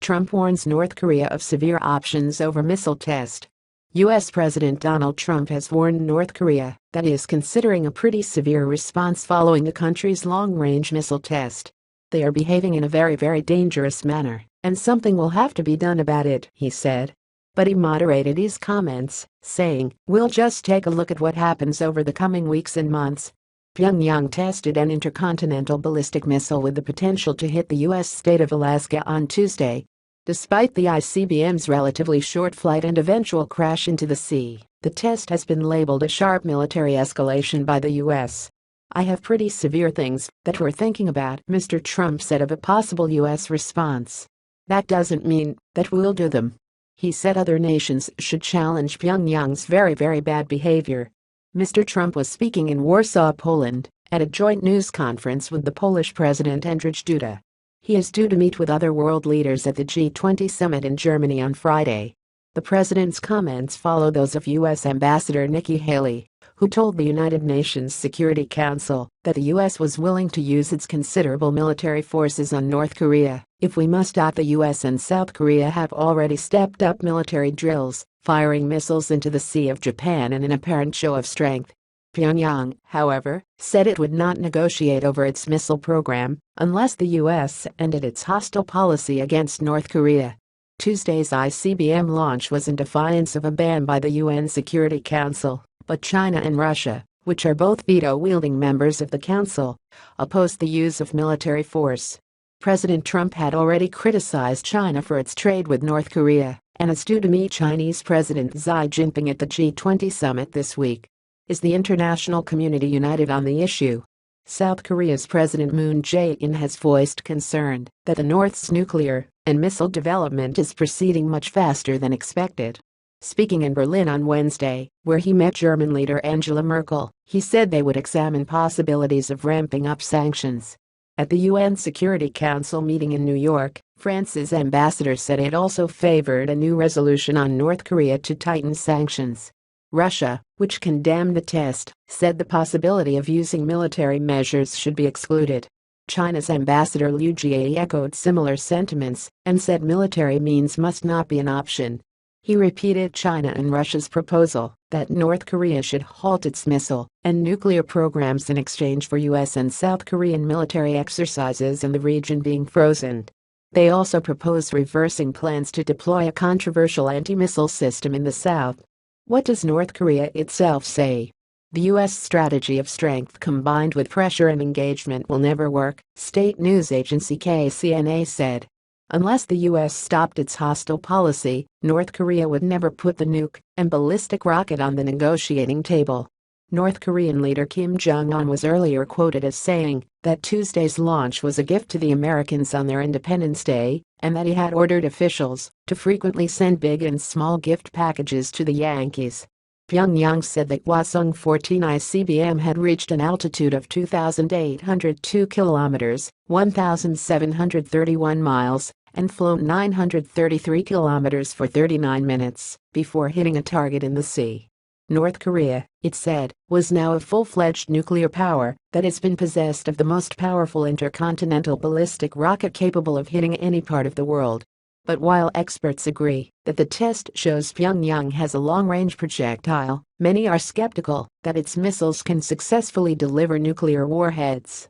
Trump warns North Korea of severe options over missile test. U.S. President Donald Trump has warned North Korea that he is considering a pretty severe response following the country's long-range missile test. They are behaving in a very dangerous manner, and something will have to be done about it, he said. But he moderated his comments, saying, "We'll just take a look at what happens over the coming weeks and months." Pyongyang tested an intercontinental ballistic missile with the potential to hit the U.S. state of Alaska on Tuesday. Despite the ICBM's relatively short flight and eventual crash into the sea, the test has been labeled a sharp military escalation by the U.S. "I have pretty severe things that we're thinking about," Mr. Trump said of a possible U.S. response. "That doesn't mean that we'll do them." He said other nations should challenge Pyongyang's very bad behavior. Mr. Trump was speaking in Warsaw, Poland, at a joint news conference with the Polish President Andrzej Duda. He is due to meet with other world leaders at the G20 summit in Germany on Friday. The president's comments follow those of U.S. Ambassador Nikki Haley, who told the United Nations Security Council that the U.S. was willing to use its considerable military forces on North Korea if we must. The U.S. and South Korea have already stepped up military drills, firing missiles into the Sea of Japan in an apparent show of strength. Pyongyang, however, said it would not negotiate over its missile program unless the U.S. ended its hostile policy against North Korea. Tuesday's ICBM launch was in defiance of a ban by the UN Security Council, but China and Russia, which are both veto-wielding members of the council, opposed the use of military force. President Trump had already criticized China for its trade with North Korea and is due to meet Chinese President Xi Jinping at the G20 summit this week. Is the international community united on the issue? South Korea's President Moon Jae-in has voiced concern that the North's nuclear and missile development is proceeding much faster than expected. Speaking in Berlin on Wednesday, where he met German leader Angela Merkel, he said they would examine possibilities of ramping up sanctions. At the UN Security Council meeting in New York, France's ambassador said it also favored a new resolution on North Korea to tighten sanctions. Russia, which condemned the test, said the possibility of using military measures should be excluded. China's ambassador Liu Jie echoed similar sentiments and said military means must not be an option. He repeated China and Russia's proposal that North Korea should halt its missile and nuclear programs in exchange for U.S. and South Korean military exercises in the region being frozen. They also proposed reversing plans to deploy a controversial anti-missile system in the South. What does North Korea itself say? The U.S. strategy of strength combined with pressure and engagement will never work, state news agency KCNA said. Unless the U.S. stopped its hostile policy, North Korea would never put the nuke and ballistic rocket on the negotiating table. North Korean leader Kim Jong-un was earlier quoted as saying that Tuesday's launch was a gift to the Americans on their Independence Day, and that he had ordered officials to frequently send big and small gift packages to the Yankees. Pyongyang said that Hwasong-14 ICBM had reached an altitude of 2,802 kilometers, 1,731 miles, and flown 933 kilometers for 39 minutes before hitting a target in the sea. North Korea, it said, was now a full-fledged nuclear power that has been possessed of the most powerful intercontinental ballistic rocket capable of hitting any part of the world. But while experts agree that the test shows Pyongyang has a long-range projectile, many are skeptical that its missiles can successfully deliver nuclear warheads.